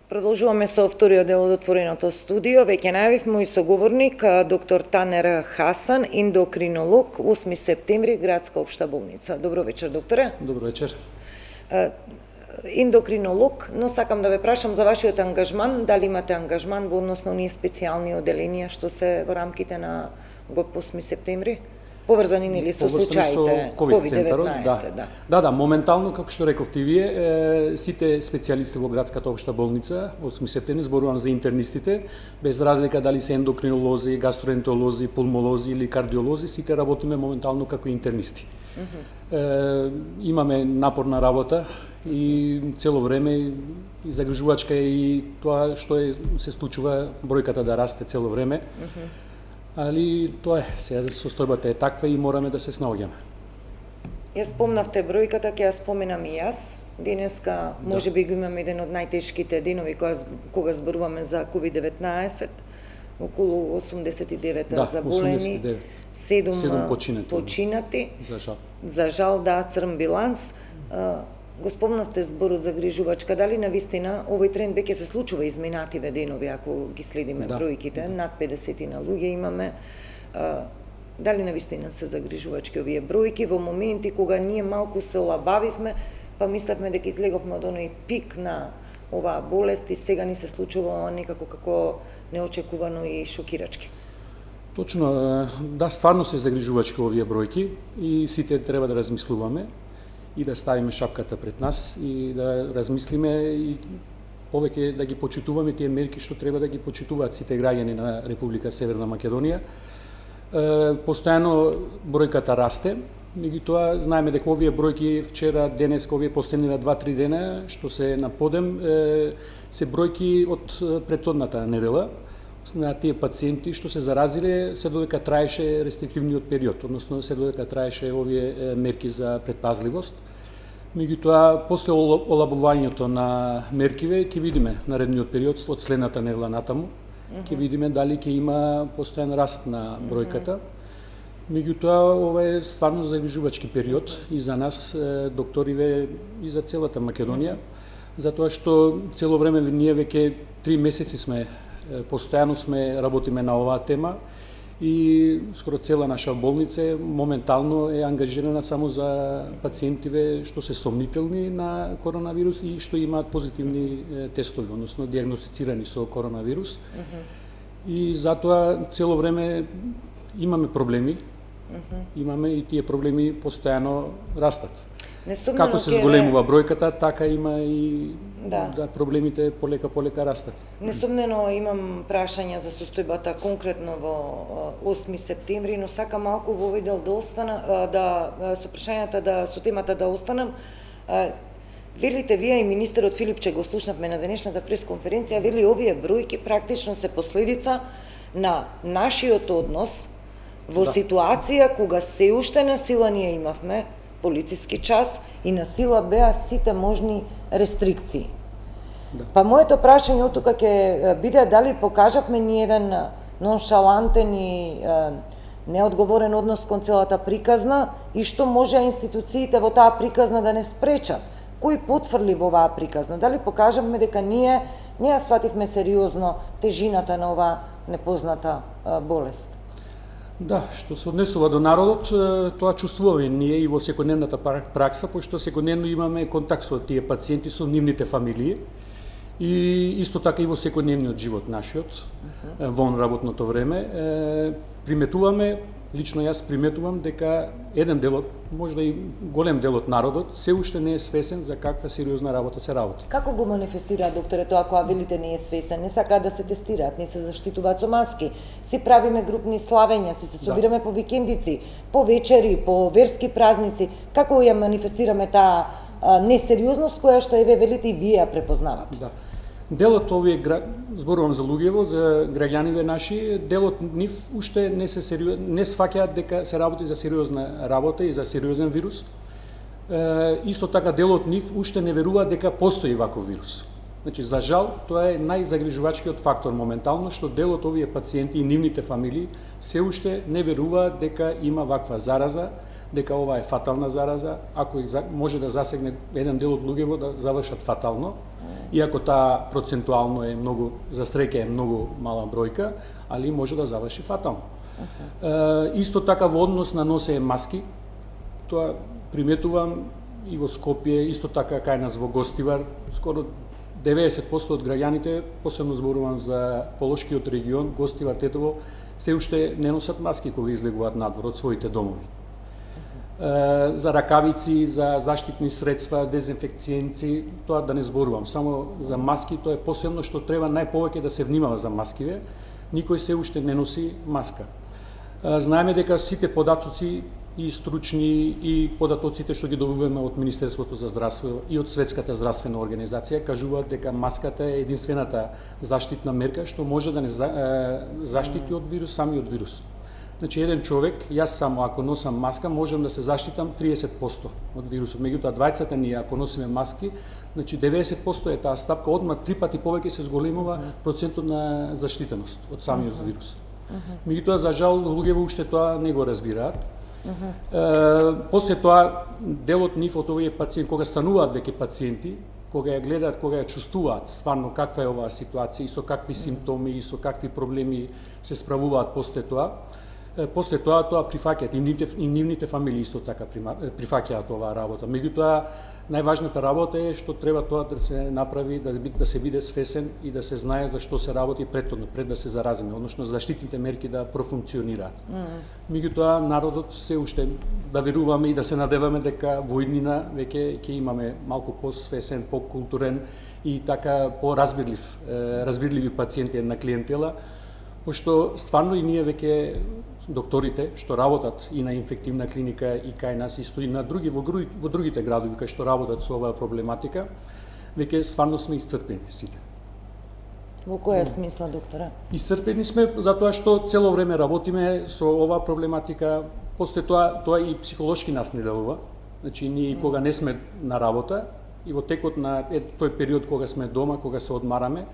Продолжуваме со вториот дел од отвореното студио. Веќе најавив мој соговорник, доктор Танер Хасан, ендокринолог, 8 септември, градска општа болница. Добро вечер, докторе. Добро вечер. Ендокринолог, но сакам да ве прашам за вашиот ангажман, дали имате ангажман во односно оние специјални оделенија што се во рамките на ГОП 8 септември? Поврзани нели со случаите COVID-19, да. Моментално, како што рековте вие, сите специјалисти во градската општа болница, 8 септември, зборувам за интернистите, без разлика дали се ендокринолози, гастроентеролози, пулмолози или кардиолози, сите работиме моментално како интернисти. Имаме напорна работа и цело време и загрижувачка и тоа што се случува, бројката да расте цело време. Али тоа е, сега состојбата е таква и мораме да се снаоѓаме. Ја спомнавте бројката, ќе ја споменам и јас. Денеска можеби го имаме еден од најтешките денови кога зборуваме за COVID-19, околу 89 заболени, 7 починати. За жал, да, црн биланс. Го спомнавте зборот за грижувачка, дали навистина овој тренд веќе се случува изминативе денови, ако ги следиме бројките, над 50 на луѓе имаме, дали навистина се загрижувачки овие бројки во моменти кога ние малку се олабавивме, па мислевме дека излеговме од оној пик на оваа болест и сега ни се случува некако како неочекувано и шокирачки. Точно, да, стварно се загрижувачки овие бројки и сите треба да размислуваме и да ставиме шапката пред нас и да размислиме и повеќе да ги почитуваме тие мерки што треба да ги почитуваат сите граѓани на Република Северна Македонија. Постојано бројката расте, меѓутоа знаеме дека овие бројки вчера, денес, овие последни на 2-3 дена што се на подем се бројки од претходната недела на тие пациенти што се заразиле се додека траеше рестриктивниот период, односно се додека траеше овие мерки за предпазливост. Меѓутоа, после олабувањето на меркиве, ќе видиме наредниот период од следната недела натаму, ќе видиме дали ќе има постојан раст на бројката. Меѓутоа, ова е стварно загрижувачки период и за нас, докториве, и за целата Македонија, затоа што цело време ние веќе 3 месеци постојано работиме на оваа тема и скоро цела наша болница моментално е ангажирана само за пациентиве што се сомнителни на коронавирус и што имаат позитивни тестови, односно диагностицирани со коронавирус. И затоа цело време имаме проблеми. Имаме и тие проблеми постојано растат. Како се зголемува бројката, така има и проблемите полека растат. Несомнено имам прашања за состојбата конкретно во 8 септември, но сакам малку во овој дел да остана, со прашањата со темата да останам. Велите вие и министерот Филипче, го слушнавме на денешната пресконференција, вели овие бројки практично се последица на нашиот однос во ситуација кога се уште на сила ние имавме полициски час и на сила беа сите можни рестрикции. Па моето прашање од тука ќе биде дали покажавме ни еден ноншалантен и неодговорен однос кон целата приказна и што може институциите во таа приказна да не спречат. Кој потврли во оваа приказна? Дали покажавме дека ние не ја свативме сериозно тежината на оваа непозната болест? Да, што се однесува до народот, тоа чувствуваме ние и во секојдневната пракса, пошто секојдневно имаме контакт со тие пациенти, со нивните фамилии и исто така и во секојдневниот живот нашиот, вон работното време. Приметуваме, лично јас приметувам дека еден дел, можда и голем дел од народот, се уште не е свесен за каква сериозна работа се работи. Како го манифестира докторе тоа кога велите не е свесен? Не сакаат да се тестираат, не се заштитуваат со маски, си правиме групни славења, се собираме по викендици, по вечери, по верски празници. Како ја манифестираме таа несериозност која што еве велите и вие ја препознавате? Да. Делот овие, зборувам за луѓево, за граѓаниве наши, делот нив уште не сваќаат дека се работи за сериозна работа и за сериозен вирус. Исто така делот нив уште не верува дека постои ваков вирус. Значи, за жал, тоа е најзагрижувачкиот фактор моментално, што делот овие пациенти и нивните фамилии се уште не веруваат дека има ваква зараза, дека ова е фатална зараза, ако може да засегне еден дел од луѓето да завршат фатално, иако таа процентуално е многу, за среќа е многу мала бројка, али може да заврши фатално. Исто така во однос на носење маски, тоа приметувам и во Скопје, исто така кај нас во Гостивар, скоро 90% од граѓаните, посебно зборувам за Полошкиот регион, Гостивар, Тетово, се уште не носат маски кога излегуваат надвор од своите домови. За ракавици, за заштитни средства, дезинфекциенци, тоа да не зборувам. Само за маски, тоа е посебно што треба најповеќе да се внимава за маскиве. Никој се уште не носи маска. Знаеме дека сите податоци и стручни и податоците што ги добиваме од Министерството за здравство и од Светската здравствена организација кажуваат дека маската е единствената заштитна мерка што може да не заштити од вирус, самиот вирус. Значи, еден човек, јас само ако носам маска, можам да се заштитам 30% од вирусот. Меѓутоа, двајцата ние, ако носиме маски, значи 90% е таа стапка, одма 3 пати повеќе се зголемува процентот на заштитеност од самиот вирус. Меѓутоа, за жал, луѓето уште тоа не го разбираат. После тоа, делот нив од овие пациенти, кога стануваат веќе пациенти, кога ја гледаат, кога ја чувствуваат стварно каква е оваа ситуација и со какви симптоми и со какви проблеми се справуваат после тоа тоа прифаќаат и нивните фамилии исто така прифаќаат оваа работа. Меѓутоа, најважната работа е што треба тоа да се направи, да се биде свесен и да се знае за што се работи претходно, пред да се заразиме, односно заштитните мерки да профункционираат. Меѓутоа, народот се уште да веруваме и да се надеваме дека во иднина веќе ќе имаме малку посвесен, покултурен и така разбирливи пациенти на клиентела, пошто стварно и ние веќе докторите што работат и на инфективна клиника и кај нас исто и на во другите градови кај што работат со оваа проблематика, веќе стварно сме исцрпени сите. Во која смисла, докторе? Исцрпени сме затоа што цело време работиме со оваа проблематика, после тоа и психолошки нас не делува. Значи ние кога не сме на работа и во текот на тој период кога сме дома, кога се одмараме,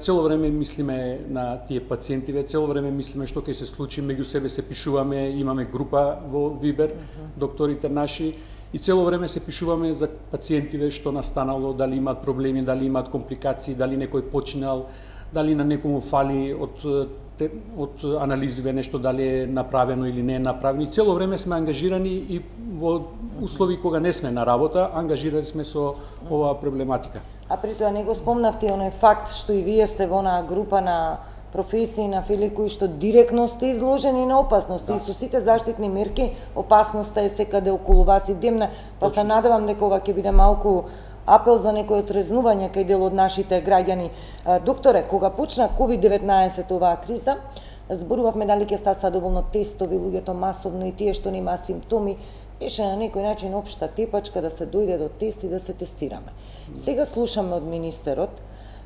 цело време мислиме на тие пациентиве, цело време мислиме што ќе се случи, меѓу себе се пишуваме, имаме група во Вибер, докторите наши, и цело време се пишуваме за пациентиве што настанало, дали имаат проблеми, дали имаат компликации, дали некој починал, дали на некому фали од анализиве нешто, дали е направено или не е направено. И цело време сме ангажирани и во услови кога не сме на работа, ангажирани сме со оваа проблематика. А при тоа не го спомнавте оној факт што и вие сте во онаа група на професии на фили кои што директно сте изложени на опасности и со сите заштитни мерки, опасноста е секаде околу вас и демна, па се надевам дека ова ќе биде малку апел за некој отрезнување кај дел од нашите граѓани. Докторе, кога почна COVID-19 оваа криза, зборувавме дали ќе стаса доволно тестови, луѓето масовно и тие што нема симптоми, беше на некој начин општа тепачка да се дојде до тест и да се тестираме. Сега слушаме од министерот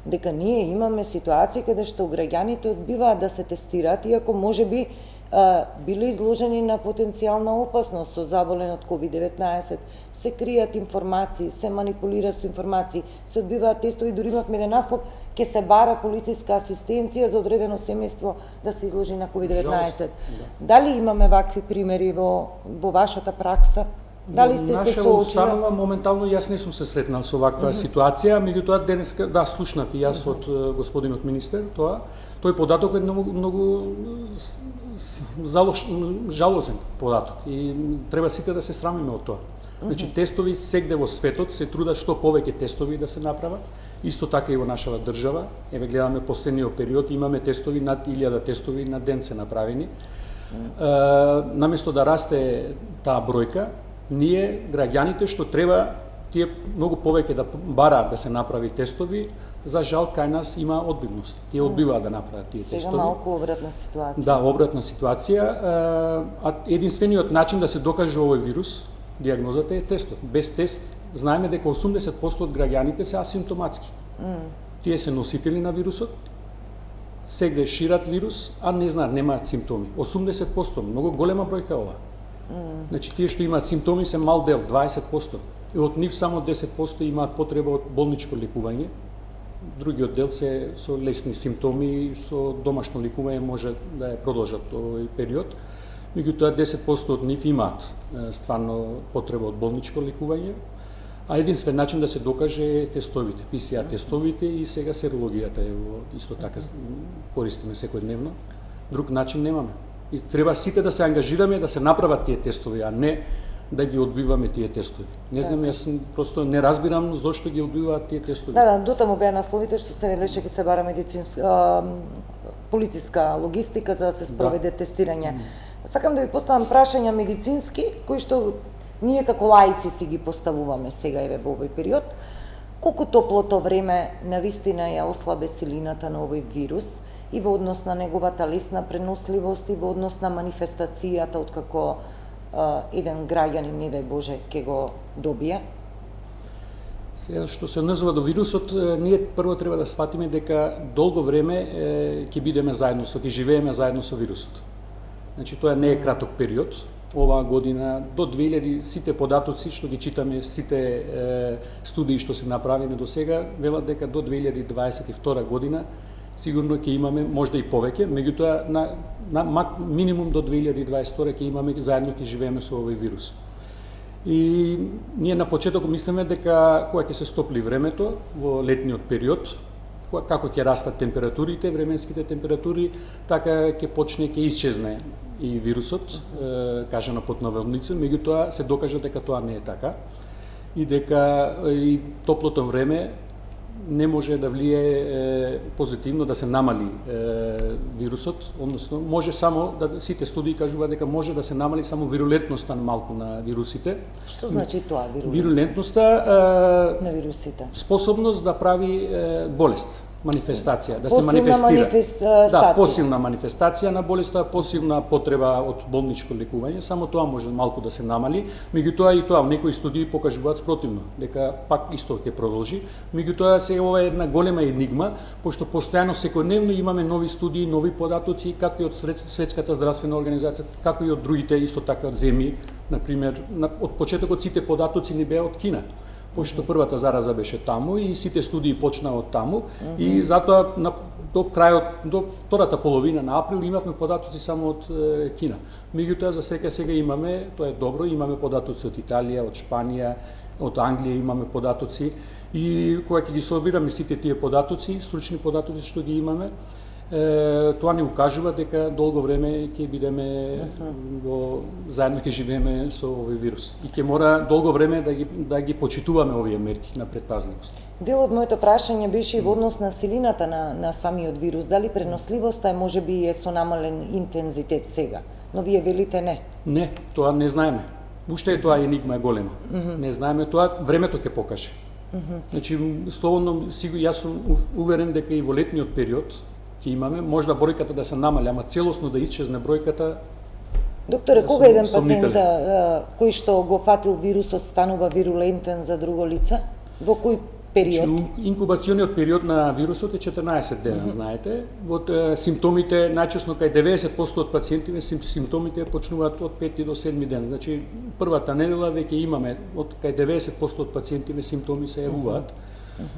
дека ние имаме ситуации каде што граѓаните одбиваат да се тестираат, иако можеби биле изложени на потенцијална опасност со заболен од COVID-19, се кријат информации, се манипулира со информации, се одбиваат тестови, дури имавме еден наслов, ќе се бара полициска асистенција за одредено семејство да се изложи на COVID-19. Дали имаме вакви примери во вашата пракса? Дали сте се соочили? Установа, моментално јас не сум се сретнал со ваква ситуација, меѓутоа денеска слушнав и јас од господинот министер тоа. Тој податок е многу жалосен податок и треба сите да се срамиме од тоа. Значи тестови сегде во светот се трудат што повеќе тестови да се направат. Исто така и во нашава држава. Еве гледаме последниот период, имаме тестови над 1000 тестови на ден се направени. Наместо да расте таа бројка, ние граѓаните што треба тие многу повеќе да бараат да се направи тестови, за жал кај нас има одбивност. Тие одбиваат да направат тие тестови. Сега малку обратна ситуација. Да, обратна ситуација. А единствениот начин да се докаже овој вирус, диагнозата е тестот. Без тест знаеме дека 80% од граѓаните се асимптоматски. Тие се носители на вирусот, сегде шират вирус, а не знаат, немаат симптоми. 80%, многу голема бројка ова. Значи, тие што имаат симптоми се мал дел, 20%. И од нив само 10% имаат потреба од болничко лекување. Другиот дел се со лесни симптоми, со домашно лекување може да ја продолжат овој период. меѓутоа 10% од нив имаат стварно потреба од болничко лекување, а единствен начин да се докаже е тестовите, PCR тестовите и сега серологијата е исто така користиме секојдневно. Друг начин немаме. И треба сите да се ангажираме да се направат тие тестови, а не да ги одбиваме тие тестови. Не знам, јас просто не разбирам зошто ги одбиваат тие тестови. Да, дотаму беа насловите што се велеше ќе се бара полициска логистика за да се спроведе тестирање. Сакам да ви поставам прашања медицински, кои што ние како лаици си ги поставуваме сега еве во овој период. Колку топлото време навистина ја ослабе силината на овој вирус и во однос на неговата лесна преносливост и во однос на манифестацијата откако еден граѓанин, не дај Боже, ќе го добие? Сега, што се однесува до вирусот, ние прво треба да сватиме дека долго време ќе бидеме заедно ќе живееме заедно со вирусот. Значи, тоа не е краток период. Оваа година, до 2000, сите податоци што ги читаме, сите студии што се направени до сега, велат дека до 2022 година сигурно ќе имаме, можда и повеќе, меѓутоа на минимум до 2022 ќе имаме, заедно ќе живееме со овој вирус. И ние на почеток мислиме дека кога ќе се стопли времето во летниот период, како ќе растат температурите, временските температури, така ќе почне, ќе исчезне и вирусот, кажано под наводница, меѓутоа се докажа дека тоа не е така и дека и топлото време не може да влие позитивно да се намали вирусот, односно може само да сите студии кажуваат дека може да се намали само вирулентноста на малку на вирусите. Што значи тоа вирулентноста на вирусите? Способност да прави болест, манифестација, да се манифестира. Да, посилна манифестација на болеста, посилна потреба од болничко лекување, само тоа може малку да се намали, меѓутоа и тоа некои студии покажуваат спротивно, дека пак исто ќе продолжи. Меѓутоа се ова е една голема енигма, пошто постојано секојдневно имаме нови студии, нови податоци, како и од Светската здравствена организација, како и од другите исто така од земји, например, од почетокот сите податоци ни беа од Кина, пошто првата зараза беше таму и сите студии почнаа од таму и затоа до крајот, до втората половина на април имавме податоци само од Кина. Меѓутоа за сега имаме, тоа е добро, имаме податоци од Италија, од Шпанија, од Англија имаме податоци и кога ќе ги собираме сите тие податоци, стручни податоци што ги имаме, тоа ни укажува дека долго време ќе бидеме заедно ќе живееме со овој вирус и ќе мора долго време да ги почитуваме овие мерки на предпазливост. Дел од моето прашање беше и во однос на силината на самиот вирус, дали преносливоста е можеби е со намален интензитет сега, но вие велите не. Не, тоа не знаеме. Уште е тоа енигма е голема. Не знаеме тоа, времето ќе покаже. Значи, слободно, јас сум уверен дека и во летниот период ќе имаме, можда бројката да се намали, ама целосно да исчезне бројката. Докторе, кога еден пациент кој што го фатил вирусот станува вирулентен за друго лице? Во кој период? Инкубациониот период на вирусот е 14 дена, знаете. Од симптомите, најчесно кај 90% од пациентите, симптомите почнуваат од 5 до 7 ден. Значи, првата недела веќе имаме, од кај 90% од пациентите симптоми се јавуваат.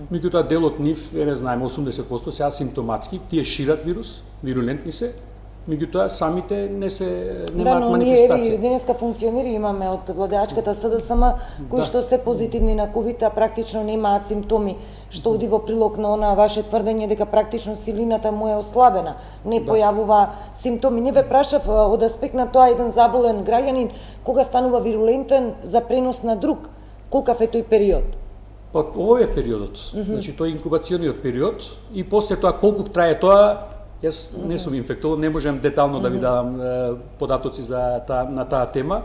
Меѓутоа дел од нив, не знаеме, 80% се асимптоматски, тие шират вирус, вирулентни се, меѓутоа самите немаат манифестација. Ние денеска функционери имаме од владеачката СДСМ кои што се позитивни на ковид, а практично немаат симптоми, што оди во прилог на она ваше тврдење дека практично силината му е ослабена, не појавува симптоми. Не ве прашав од аспект на тоа еден заболен граѓанин кога станува вирулентен за пренос на друг, колкав е тој период? Овој е периодот, значи тој е инкубациониот период и после тоа колку трае тоа, јас не сум инфектолог, не можам детално да ви дадам податоци на таа тема,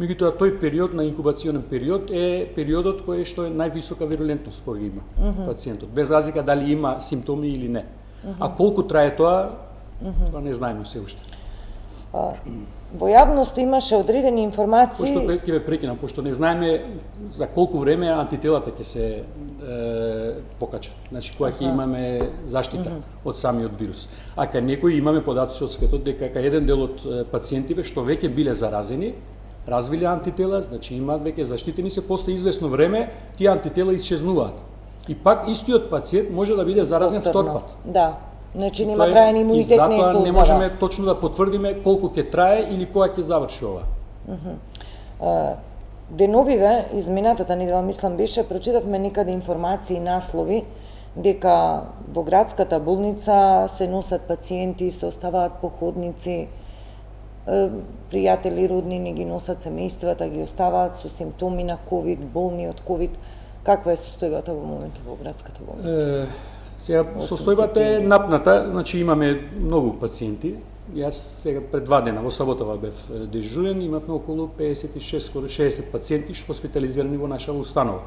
меѓутоа тој период на инкубационен период е периодот кој што е највисока вирулентност кој има пациентот, без разлика дали има симптоми или не. А колку трае тоа, тоа не знаеме се уште. Во јавност имаше одредени информации. Пошто ќе ве прекинам, пошто не знаеме за колку време антителата ќе се покачат. Значи кога ќе имаме заштита од самиот вирус. А кај некои имаме податоци од светот дека кај еден дел од пациентиве што веќе биле заразени, развиле антитела, значи имаат веќе заштитени се, после известно време тие антитела исчезнуваат. И пак истиот пациент може да биде заразен втор пат. Да. Значи нема траен имунитет, не се затоа узнава. не можеме точно да потврдиме колку ќе трае или кога ќе заврши ова. Деновиве, изминатата недела мислам беше, прочитавме некаде информации и наслови дека во градската болница се носат пациенти, се оставаат по ходници, пријатели, родни не ги носат семејствата, ги оставаат со симптоми на ковид, болни од ковид. Каква е состојбата во моментот во градската болница? Сега состојбата е напната, значи имаме многу пациенти. Јас сега пред 2 дена во саботава бев дежурен, имавме околу 56 скоро 60 пациенти што хоспитализирани во нашава установа.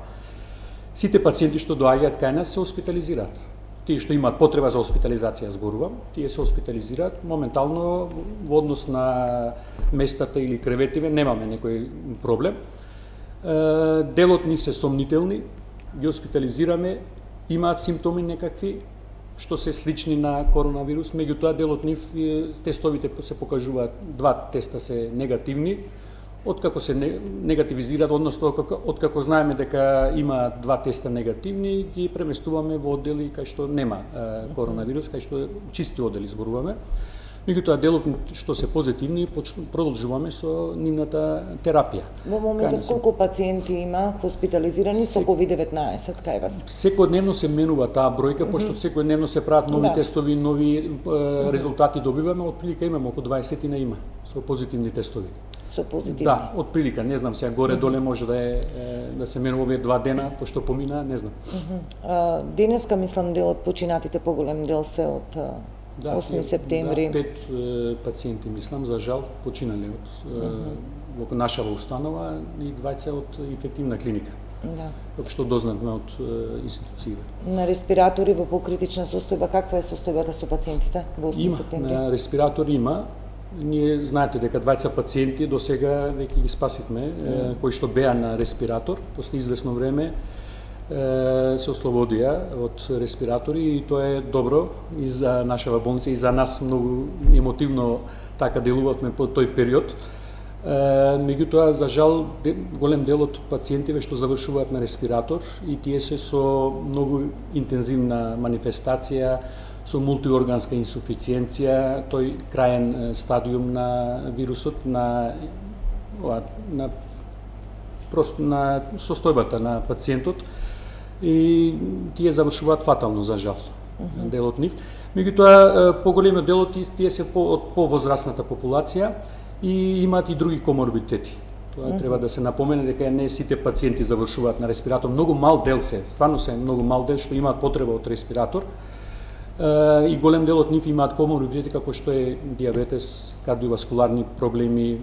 Сите пациенти што доаѓаат кај нас се хоспитализираат. Тие што имаат потреба за хоспитализација, зборувам, тие се хоспитализираат. Моментално во однос на местата или креветиве немаме некој проблем. Дел од нив се сомнителни, ги хоспитализираме, имаат симптоми некакви што се слични на коронавирус, меѓутоа дел од нив тестовите се покажуваат, 2 теста се негативни. Откако се негативизираат, односно откако знаеме дека има 2 теста негативни, ги преместуваме во оддели кај што нема коронавирус, кај што чисти оддели зборуваме. Меѓутоа делот што се позитивни продолжуваме со нивната терапија. Во моментот колку пациенти има хоспитализирани со COVID-19 кај вас? Секојдневно се менува таа бројка, пошто секојдневно се прават нови тестови, нови резултати добиваме, отприлика имаме околу 20 на има со позитивни тестови. Со позитивни? Да, отприлика, не знам сега горе-доле може да се менува овие 2 дена, пошто помина, не знам. Денеска мислам делот починатите поголем дел се од 8 септември. 5 пациенти, мислам, за жал, починале во нашава установа и 20 од инфективна клиника. Да. Како што дознавме од институциите. На респиратори во покритична состојба, каква е состојбата со пациентите во 8 септември? На респиратори има. Ние знаете дека 20 пациенти до сега веќе ги спасивме, кои што беа на респиратор, после известно време се ослободија од респиратори и тоа е добро и за нашава болница и за нас многу емотивно така делувавме по тој период. Меѓутоа, за жал, голем дел од пациентиве што завршуваат на респиратор и тие се со многу интензивна манифестација, со мултиорганска инсуфициенција, тој краен стадиум на вирусот, на состојбата на пациентот, и тие завршуваат фатално, за жал, дел од нив. Меѓутоа, поголемиот дел од тие се од повозрастната популација и имаат и други коморбидитети. Тоа треба да се напомене дека не сите пациенти завршуваат на респиратор. Многу мал дел се, стварно се многу мал дел што имаат потреба од респиратор. И голем дел од нив имаат коморбидитети како што е диабетес, кардиоваскуларни проблеми,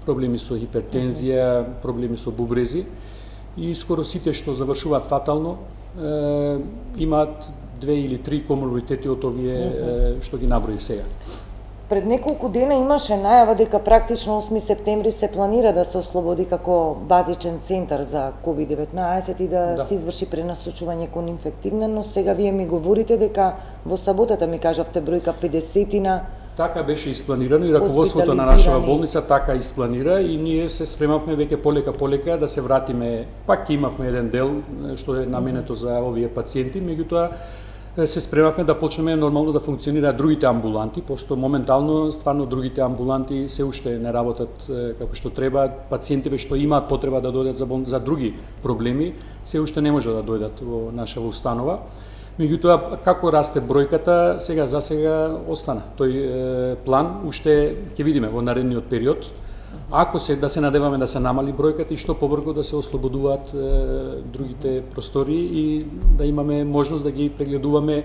проблеми со хипертензија, проблеми со бубрези. И скоро сите што завршуваат фатално имаат 2 или 3 коморбидитети од овие што ги наброив сега. Пред неколку дена имаше најава дека практично 8 септември се планира да се ослободи како базичен центар за COVID-19 и да се изврши пренасочување кон инфективна, но сега вие ми говорите дека во саботата ми кажавте бројка 50-тина. Така беше испланирано и раководството на нашава болница така испланира и ние се спремавме веќе полека да се вратиме. Пак имавме еден дел што е наменето за овие пациенти, меѓутоа се спремавме да почнеме нормално да функционираат другите амбуланти, пошто моментално стварно другите амбуланти се уште не работат како што треба. Пациентиве што имаат потреба да дојдат за други проблеми, се уште не може да дојдат во нашава установа. Меѓутоа, како расте бројката, за сега остана. Тој план уште ќе видиме во наредниот период. Ако да се надеваме да се намали бројката и што побрзо да се ослободуваат другите простори и да имаме можност да ги прегледуваме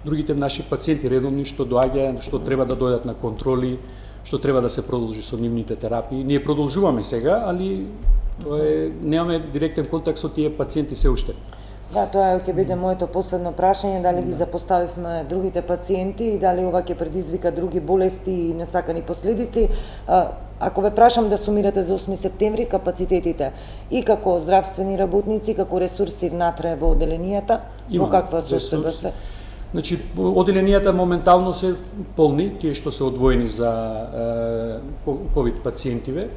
другите наши пациенти редовни што доаѓаат, што треба да дојдат на контроли, што треба да се продолжи со нивните терапии. Ние продолжуваме сега, али немаме директен контакт со тие пациенти се уште. Да, тоа ќе биде моето последно прашање, дали ги запоставивме другите пациенти и дали ова ќе предизвика други болести и несакани последици. Ако ве прашам да сумирате за 8 септември капацитетите и како здравствени работници, и како ресурси внатре во оделенијата, во каква состојба се? Значи, оделенијата моментално се полни, тие што се одвоени за ковид пациентиве.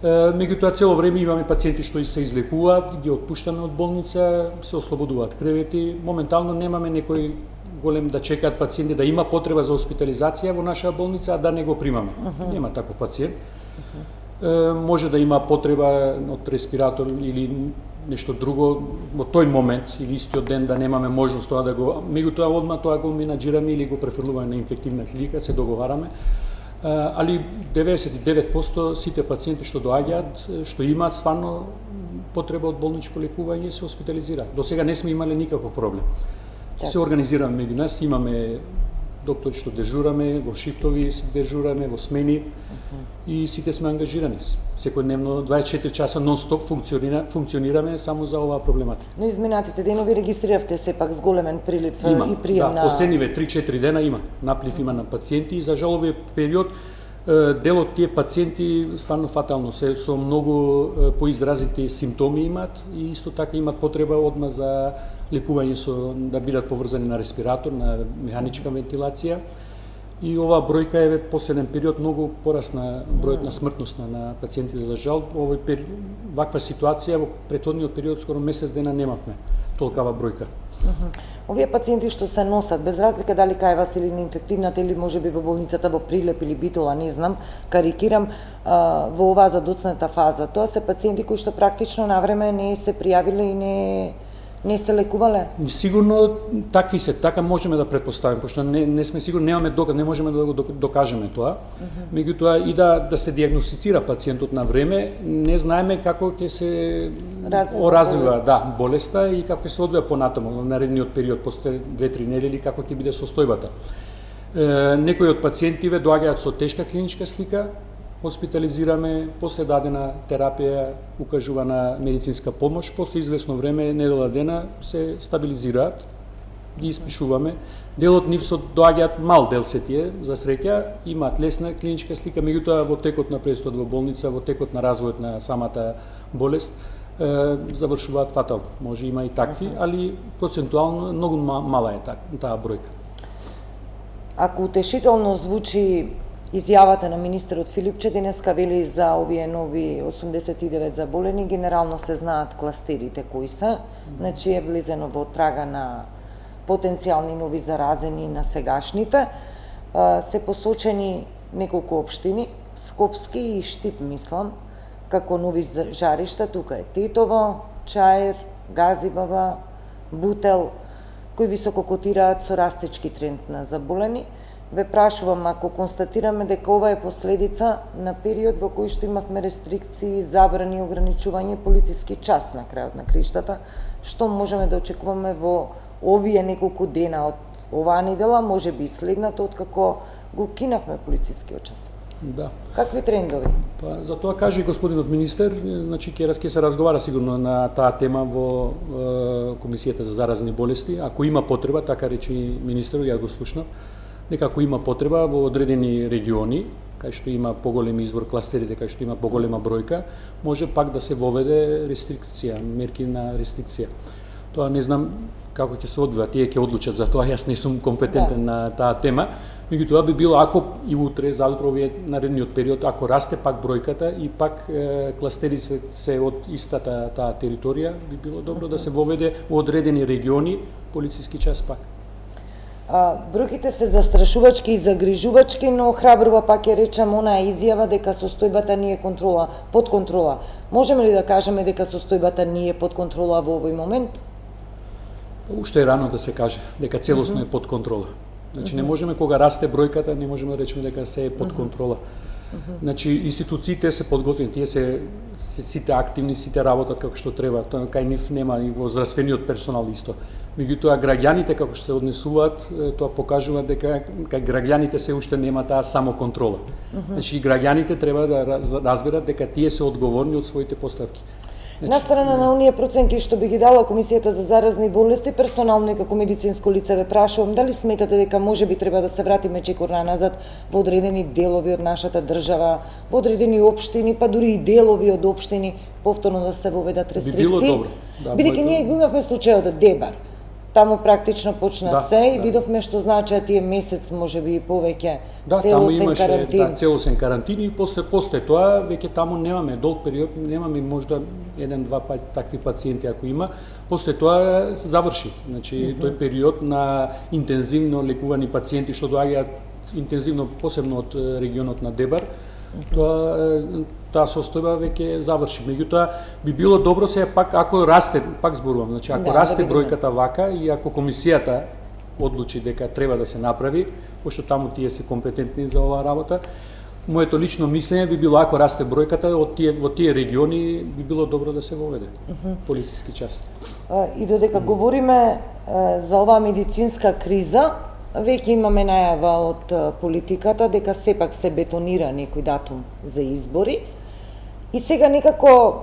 Меѓутоа цело време имаме пациенти што се излекуваат, ги отпуштаме од болница, се ослободуваат кревети. Моментално немаме некој голем да чекаат пациенти да има потреба за хоспитализација во нашата болница, а да не го примаме. Нема таков пациент. Може да има потреба од респиратор или нешто друго во тој момент или истиот ден да немаме можност тоа да го, меѓутоа одма тоа го менаџираме или го префрлуваме на инфективна клиника, се договараме. Али 99% сите пациенти што доаѓаат, што имаат стварно потреба од болничко лекување, се хоспитализираат. До сега не сме имале никаков проблем. Се организираме меѓу нас, имаме доктори што дежураме, во шифтови се дежураме, во смени и сите сме ангажирани. Секојдневно 24 часа нон-стоп функционираме само за оваа проблематика. Но изминатите денови регистриравте сепак зголемен прилив и прием на... последниве 3-4 дена има. Наплив има на пациенти и за жал овој период дел од тие пациенти стварно фатално се со многу поизразити симптоми имаат и исто така имаат потреба одма за лекување со да бидат поврзани на респиратор, на механичка вентилација. И оваа бројка е последен период многу порасна бројот на смртност на пациентите за жал. Ваква ситуација во претходниот период скоро месец дена немавме толкава бројка. Овие пациенти што се носат, без разлика дали кај вас или на инфективната или можеби во болницата во Прилеп или Битола, не знам, карикирам, во оваа задоцната фаза, тоа се пациенти кои што практично навреме не се пријавиле и не се лекувале? Сигурно такви се, така можеме да претпоставиме, пошто не сме сигурни, немаме доказ, не можеме да го докажеме тоа. Меѓутоа и да се диагностицира пациентот на време, не знаеме како ќе се развива болеста и како ќе се одвива понатаму во наредниот период, после 2-3 недели, како ќе биде состојбата. Некои од пациентиве доаѓаат со тешка клиничка слика, хоспитализираме, после дадена терапија, укажувана медицинска помош, после известно време, недела дена, се стабилизираат, ги испишуваме. Дел од нив доаѓаат, мал дел се тие, за среќа, имаат лесна клиничка слика, меѓутоа во текот на престојот во болница, во текот на развојот на самата болест, завршуваат фатално. Може има и такви, али процентуално многу мала е таа бројка. Ако утешително звучи изјавата на министерот Филипче, денеска вели за овие нови 89 заболени, генерално се знаат кластерите кои се, значи е влезено во трага на потенцијални нови заразени на сегашните. Се посочени неколку општини, Скопски и Штип, мислам, како нови жаришта, тука е Тетово, Чаир, Газибаба, Бутел, кои високо котираат со растечки тренд на заболени. Ве прашувам, ако констатираме дека ова е последица на период во кој што имавме рестрикции, забрани, ограничување полициски час на крајот на криштата, што можеме да очекуваме во овие неколку дена од оваа недела, може би следната, откако го кинавме полицискиот час? Да. Какви трендови? Па, за тоа каже и господинот министер, значи ќе се разговара сигурно на таа тема во Комисијата за заразни болести. Ако има потреба, така рече и министерот, ја го слушнав, дека ако има потреба во одредени региони, кај што има поголем избор, кластерите кај што има поголема бројка, може пак да се воведе рестрикција, мерки на рестрикција. Тоа не знам како ќе се одвива, тие ќе одлучат за тоа, јас не сум компетентен на таа тема, меѓутоа би било ако и утре, заутре овие наредниот период, ако расте пак бројката и пак кластери се од истата таа територија, би било добро да се воведе во одредени региони полициски час пак. Бројките се застрашувачки и загрижувачки, но храбрува пак ја речам онаа изјава дека состојбата не е под контрола. Можеме ли да кажеме дека состојбата не е под контрола во овој момент? Уште е рано да се каже дека целосно е под контрола. Значи не можеме кога расте бројката, не можеме да речеме дека се е под контрола. Значи институциите се подготвени, тие се сите активни, сите работат како што треба. Тоа кај нив нема и во здравствениот персонал исто. Меѓутоа граѓаните како што се однесуваат, тоа покажува дека кај граѓаните се уште нема таа самоконтрола. Значи граѓаните треба да разберат дека тие се одговорни од своите постапки. На страна на оние проценки што би ги дала Комисијата за заразни болести, персонално и како медицинско лице ве прашувам, дали сметате дека можеби треба да се вратиме чекор назад во одредени делови од нашата држава, во одредени општини, па дури и делови од општини, повторно да се воведат рестрикции? Би било добро. Бидејќи ние го имавме случајот Дебар. Таму практично почна Да, се и да. видовме што значи тие месец, можеби и повеќе, Да, таму целосен имаше карантин. целосен карантин и после тоа веќе таму немаме долг период, немаме можда еден-два такви пациенти ако има. После тоа се заврши. Значи тој период на интензивно лекувани пациенти што доаѓаат интензивно посебно од регионот на Дебар, таа состојба веќе заврши. Меѓутоа би било добро сега пак ако расте, пак зборувам, значи ако Да, расте да видиме. бројката вака и ако комисијата одлучи дека треба да се направи, пошто таму тие се компетентни за оваа работа, моето лично мислење би било ако расте бројката во тие региони би било добро да се воведе полициски час. И додека говориме за оваа медицинска криза, веќе имаме најава од политиката дека сепак се бетонира некој датум за избори. И сега некако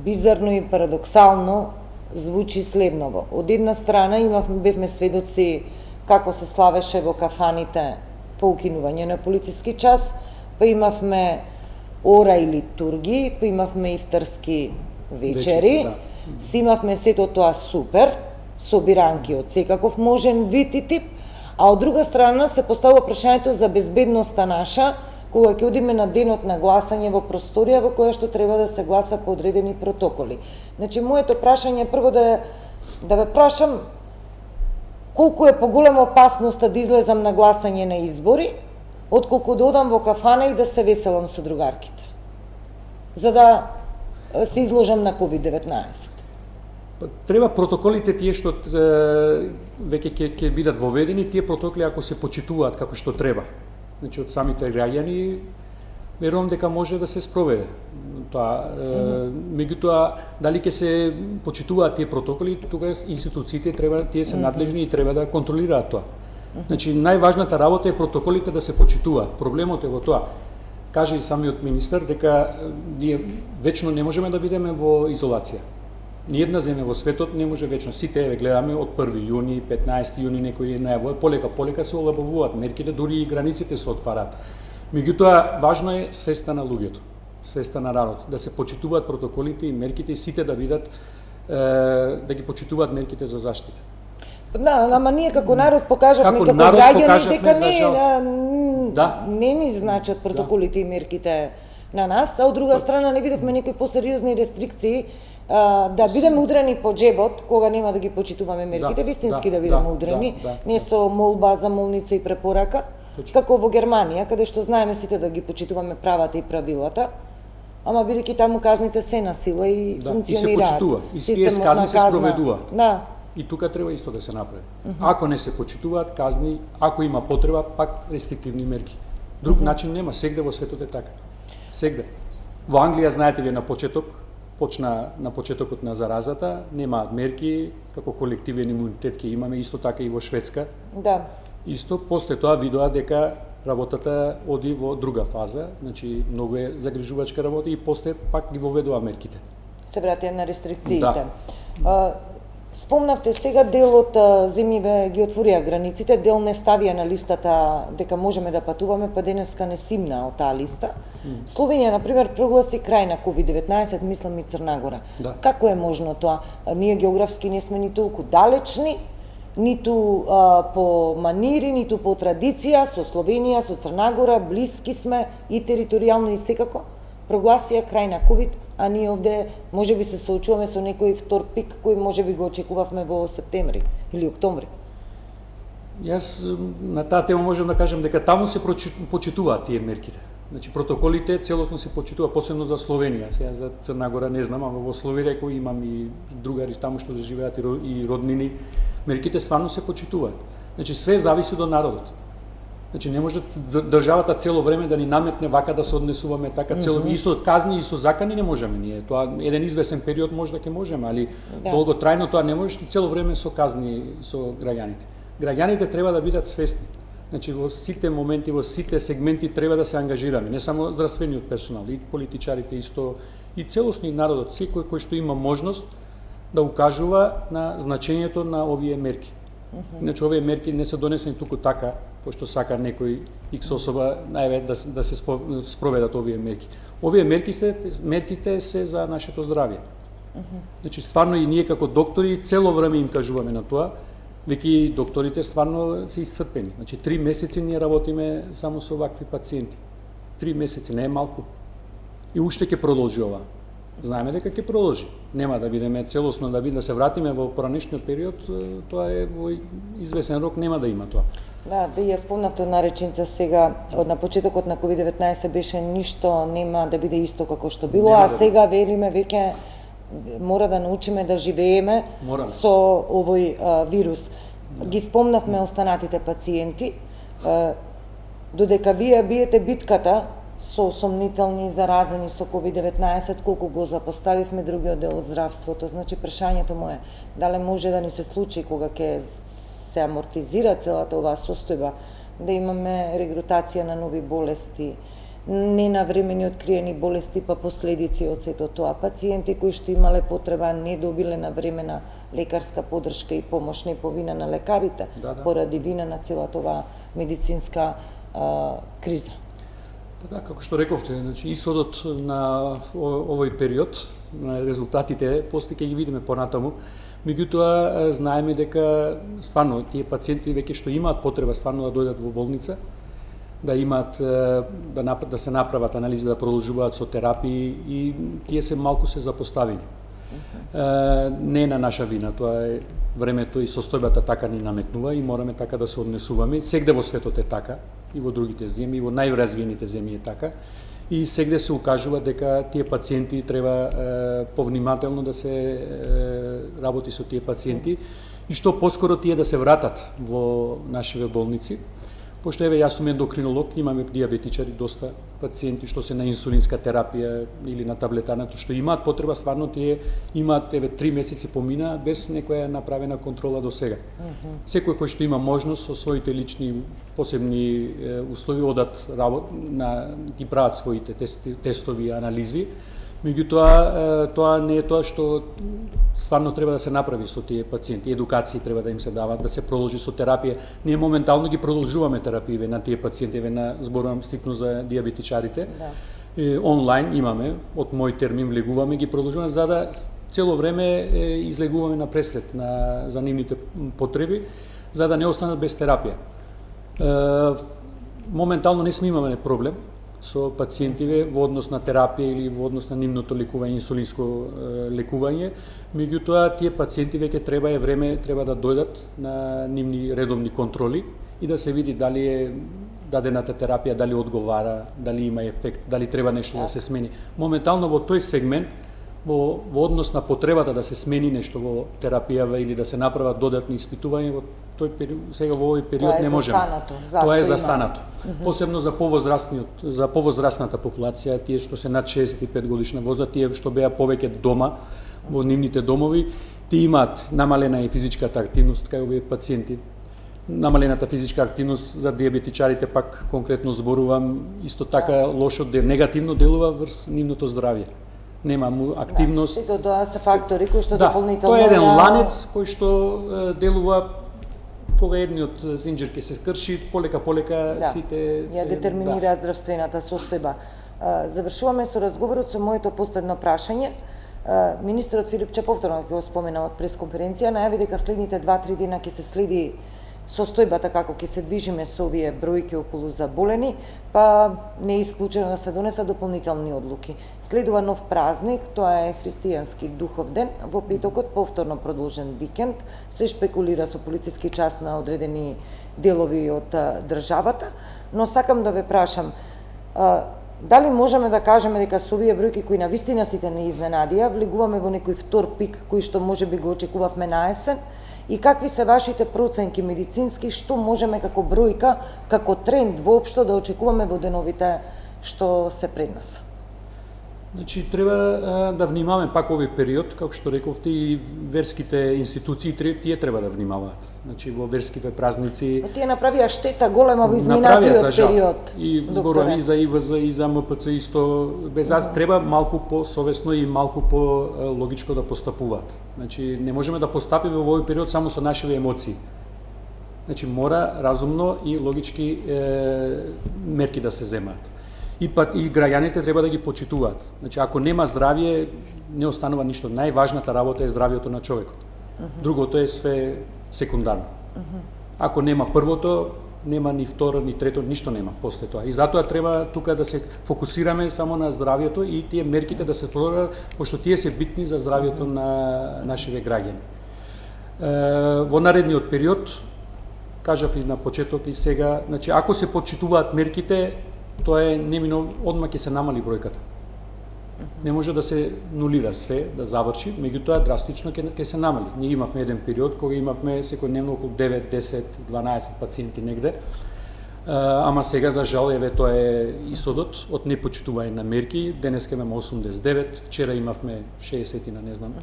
бизарно и парадоксално звучи следново. Од една страна бевме сведоци како се славеше во кафаните по укинување на полициски час, па имавме ора и литурги, па имавме ифтарски вечери, Да. си имавме сето тоа супер, собиранки од секаков можен вид и тип, а од друга страна се поставува прашањето за безбедноста наша, кога ќе одиме на денот на гласање во просторија во која што треба да се гласа по одредени протоколи. Значи, моето прашање е прво да ве прашам колку е поголема опасноста да излезам на гласање на избори, отколку да одам во кафана и да се веселам со другарките, за да се изложам на COVID-19. Треба протоколите тие што веќе ќе бидат воведени, тие протоколи ако се почитуваат како што треба. Значи од самите граѓани верувам дека може да се спроведе тоа. Меѓутоа дали ќе се почитуваат тие протоколи, тогаш институциите тие се надлежни и треба да контролираат тоа. Значи најважната работа е протоколите да се почитуваат. Проблемот е во тоа. Каже и самиот министер дека ние вечно не можеме да бидеме во изолација. Ниедна земја во светот не може вечно. Сите еве гледаме од 1 јуни, 15 јуни некои најавува, полека се олабавуваат мерките, дури и границите се отвараат. Меѓутоа важно е свеста на луѓето, свеста на народот, да се почитуваат протоколите и мерките и сите да бидат да ги почитуваат мерките за заштита. Да, ама ние како народ покажавме, Како како народ граѓани, покажавме, дека за жал. не ни значат протоколите и мерките на нас, а од друга страна не видовме некои посериозни рестрикции да бидеме удрени по джебот кога нема да ги почитуваме мерките, вистински да бидеме удрени, не со молба, замолница и препорака, како во Германија, каде што знаеме сите да ги почитуваме правата и правилата, ама бидејќи таму казните се на сила и функционираат. И се почитува, и тие казни се спроведуваат. Да. И тука треба исто да се направи. Ако не се почитуваат казни, ако има потреба, пак рестриктивни мерки. Друг начин нема, сегде во светот е така. Сегде. Во Англија, знаете ли, почна на почетокот на заразата, немаат мерки, како колективен имунитет ќе имаме, исто така и во Шведска. Да. Исто, после тоа видоа дека работата оди во друга фаза, значи многу е загрижувачка работа и после пак ги воведува мерките. Се вратија на рестрикциите. Да. Спомнавте сега дел од земјиве ги отворија границите, дел не ставија на листата дека можеме да патуваме, па денеска не симна од таа листа. Словенија, например, прогласи крај на COVID-19, мислам и Црна Гора. Да. Како е можно тоа? Ние географски не сме ни толку далечни, ниту по манири, ниту по традиција, со Словенија, со Црна Гора, блиски сме и територијално и секако. Прогласија крај на COVID, а ние овде можеби се соочуваме со некој втор пик кој можеби го очекувавме во септември или октомври. Јас на таа тема можам да кажам дека таму се почитуваат тие мерките. Значи протоколите целосно се почитува, посебно за Словенија. Сега за Црна Гора не знам, ама во Словенија кој имам и другари таму што живеат и роднини, мерките стварно се почитуваат. Значи све зависи до народот. Значи не може државата цело време да ни наметне вака да се однесуваме така цело и со казни и со закани не можеме ние. Тоа еден извесен период може да ќе можеме, али долготрајно тоа не можеш цело време со казни со граѓаните. Граѓаните треба да бидат свесни. Значи во сите моменти, во сите сегменти треба да се ангажираме, не само здравствениот персонал, и политичарите исто, и целосно и народот, секој кој што има можност да укажува на значењето на овие мерки. Иначе овие мерки не се донесени туку така, пошто сака некој X особа најве да се спроведат овие мерки. Овие мерките се за нашето здравје. Значи стварно и ние како доктори цело време им кажуваме на тоа, веќе докторите стварно се исцрпени. Значи 3 месеци ние работиме само со вакви пациенти. 3 месеци не е малку. И уште ќе продолжи ова. Знаеме дека ќе продолжи. Нема да бидеме целосно да се вратиме во поранешниот период, тоа е во извесен рок нема да има тоа. Да, да ја спомнавте една реченица сега, од на почетокот на COVID-19 беше ништо нема да биде исто како што било, а сега велиме веќе мора да научиме да живееме со овој вирус. Ги спомнавме останатите пациенти, додека вие биете битката со сомнителни заразени со COVID-19, колку го запоставивме другиот дел од здравството. Значи, прашањето му е, дали може да ни се случи кога ќе се амортизира целата оваа состојба, да имаме регрутација на нови болести, ненавремени откриени болести, па последици од сето тоа. Пациенти кои што имале потреба не добиле навремена лекарска поддршка и помош, не по вина на лекарите, поради вина на целата оваа медицинска криза. Да, како што рековте, значи исходот на овој период, на резултатите, после ќе ги видиме понатаму. Меѓутоа знаеме дека стварно тие пациенти веќе што имаат потреба стварно да дојдат во болница, да имаат да се направат анализи, да продолжуваат со терапии и тие се малку се запоставени. Не е на наша вина, тоа е времето и состојбата така ни наметнува и мораме така да се однесуваме. Сегде во светот е така, и во другите земји, и во најразвиените земји е така. И сегде се укажува дека тие пациенти треба повнимателно да се работи со тие пациенти и што поскоро тие да се вратат во нашите болници. Пошто еве јас сум ендокринолог, имаме диабетичари, доста пациенти што се на инсулинска терапија или на таблетарна, што имаат потреба, стварно тие имаат 3 месеци помина без некоја направена контрола до сега. Секој кој што има можност со своите лични посебни услови одат ги прават своите тестови и анализи. Меѓутоа тоа не е тоа што стварно треба да се направи со тие пациенти. Едукации треба да им се дават, да се продолжи со терапија. Ние моментално ги продолжуваме терапиите на тие пациенти, зборувам стикно за диабетичарите. Онлайн имаме, од мој термин влегуваме, ги продолжуваме за да цело време излегуваме на пресред за нивните потреби, за да не останат без терапија. Моментално не сме имаме проблем со пациентиве во однос на терапија или во однос на нивното лекување, инсулинско лекување, меѓутоа тие пациенти веќе треба да дојдат на нивни редовни контроли и да се види дали е дадената терапија, дали одговара, дали има ефект, дали треба нешто да се смени. Моментално во тој сегмент, во однос на потребата да се смени нешто во терапијава или да се направат додатни испитувања, во тој период, сега во овој период не можеме. Тоа е застанато. Посебно за повозрасната популација, тие што се над 65 годишна возраст, тие што беа повеќе дома во нивните домови, тие имаат намалена и физичката активност кај овие пациенти. Намалената физичка активност за диабетичарите пак конкретно зборувам, исто така лошо негативно делува врз нивното здравје. Нема активност. Сите тоа се фактори кои што дополнително тоа е еден ланец кој што делува кога едниот зинџер ќе се крши, полека сите ја детерминира здравствената состојба. Завршуваме со разговорот со моето последно прашање. Министерот Филипче повторно ќе го спомена од пресконференција, најави дека следните 2-3 дена ќе се следи состојбата како ќе се движиме со овие бројки околу заболени, па не е исклучено да се донесат дополнителни одлуки. Следува нов празник, тоа е христијански духов ден, во петокот повторно продолжен викенд, се шпекулира со полициски час на одредени делови од државата, но сакам да ве прашам, дали можеме да кажеме дека со овие бројки кои навистина сите не изненадија, влегуваме во некој втор пик кој што можеби го очекувавме на есен, и какви се вашите проценки медицински, што можеме како бројка, како тренд воопшто да очекуваме во деновите што се пред нас? Значи, треба да внимаваме пак овој период, како што рековте, и верските институции тие треба да внимаваат. Значи, во верските празници... Тие направија штета голема во изминатиот период. И зборам и за ИВЗ, и за МПЦ, исто, без аз треба малку по-совесно и малку по-логичко да постапуваат. Значи, не можеме да постапиме во овој период само со нашите емоции. Значи, мора разумно и логички мерки да се земаат. И пат и граѓаните треба да ги почитуваат. Значи, ако нема здравје, не останува ништо. Најважната работа е здравјето на човекот. Другото е све секундарно. Ако нема првото, нема ни второ, ни трето, ништо нема после тоа. И затоа треба тука да се фокусираме само на здравјето и тие мерките да се спроведат, пошто тие се битни за здравјето на нашите граѓани. Во наредниот период, кажав и на почеток и сега, значи ако се почитуваат мерките, тоа е немино, одма ќе се намали бројката. Не може да се нулира све, да заврши, меѓутоа драстично ќе се намали. Ние имавме еден период кога имавме секојдневно околу 9, 10, 12 пациенти негде, ама сега за жал еве тоа е исодот од непочитување на мерки. Денеска имаме 89, вчера имавме 60-тина, не знам.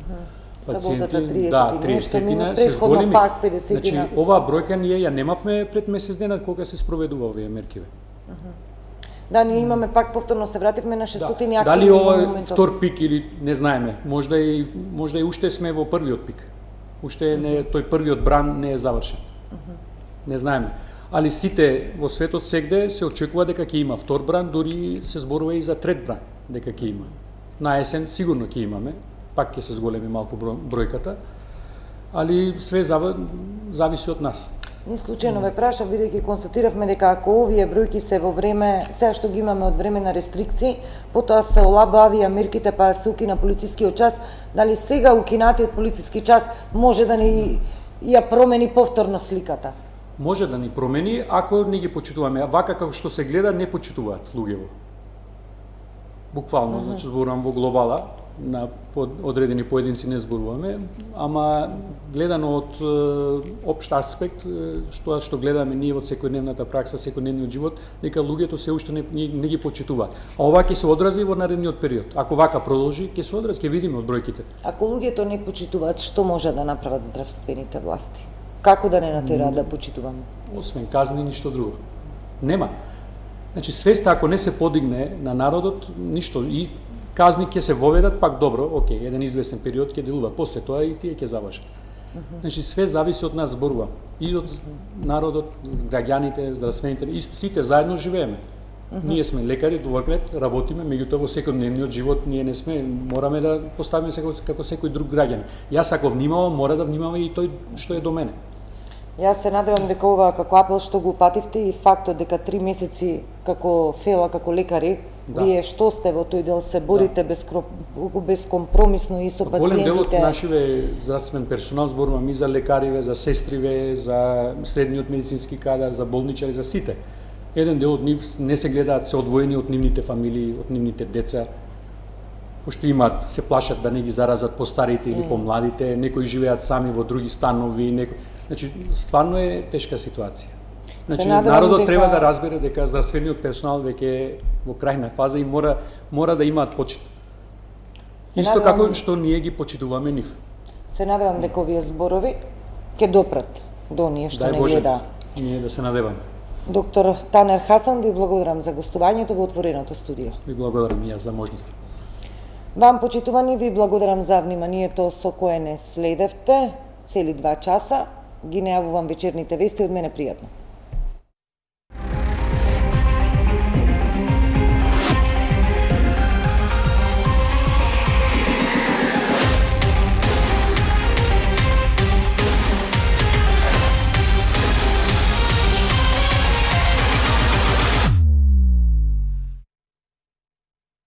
Саботата 30, да, 30-тина се зголеми. Пак 50-тина. Значи, оваа бројка ние ја немавме пред месец дена кога се спроведува овие меркиве. Да, ние имаме пак повторно се вративме на 600 активни. Дали ова е втор пик или не знаеме. Можда и уште сме во првиот пик. Уште не тој првиот бран не е завршен. Не знаеме. Али сите во светот сегде се очекува дека ќе има втор бран, дури се зборува и за трет бран дека ќе има. На есен сигурно ќе имаме, пак ќе се зголеми малку бројката, али све зависи од нас. Ни случајно ве прашав, бидејќи констатиравме дека ако овие бројки се во време, сега што ги имаме од време на рестрикции, потоа се олабавија мерките па се укина полицискиот час, дали сега укинатиот полициски час може да ни ја промени повторно сликата? Може да ни промени ако не ги почитуваме. Вака како што се гледа, не почитуваат луѓево. Буквално, значи зборувам во глобала, на одредени поединци не зборуваме, ама гледано од општ аспект, што гледаме ние од секојдневната пракса, секојдневниот живот, дека луѓето се уште не ги почитуваат. А ова ќе се одрази во наредниот период. Ако вака продолжи, ќе се одрази, ќе видиме од бројките. Ако луѓето не почитуваат, што може да направат здравствените власти? Како да не натераат да почитуваме? Освен казни, ништо друго. Нема. Значи, свеста ако не се подигне на народот, ништо. И казни ќе се воведат, пак добро, окей, еден известен период ќе делува. После тоа и тие ќе завршат. Значи, све зависи од нас, зборува. И од народот, граѓаните, здравствените, и сите заедно живееме. Ние сме лекари, дворкрет, работиме, меѓутоа во секојдневниот живот ние не сме, мораме да поставиме се како секој друг граѓан. Јас ако внимавам, мора да внимава и тој што е до мене. Јас се надевам дека ова како апел што го упативте и фактот дека 3 месеци како фела, како лекари, вие што сте во тој дел се борите безкомпромисно и со пациентите. Голем дел од нашиве здравствен персонал, зборувам и за лекариве, за сестриве, за средниот медицински кадар, за болничари, за сите. Еден дел од нив не се гледаат, се одвоени од нивните фамилии, од нивните деца, пошто имаат, се плашат да не ги заразат постарите или помладите, некои живеат сами во други станови, Значи, стварно е тешка ситуација. Значи, народот треба да разбере дека здравствениот персонал веќе е во крајна фаза и мора да имаат почит. Исто како што ние ги почитуваме нив. Се надевам дека овие зборови ќе допрат до оние што не гледа. Ние да се надеваме. Доктор Танер Хасан, ви благодарам за гостувањето во отвореното студио. Ви благодарам и јас за можноста. Вам, почитувани, ви благодарам за вниманието со кое не следевте цели 2 часа. Ги најавувам вечерните вести, од мене пријатно.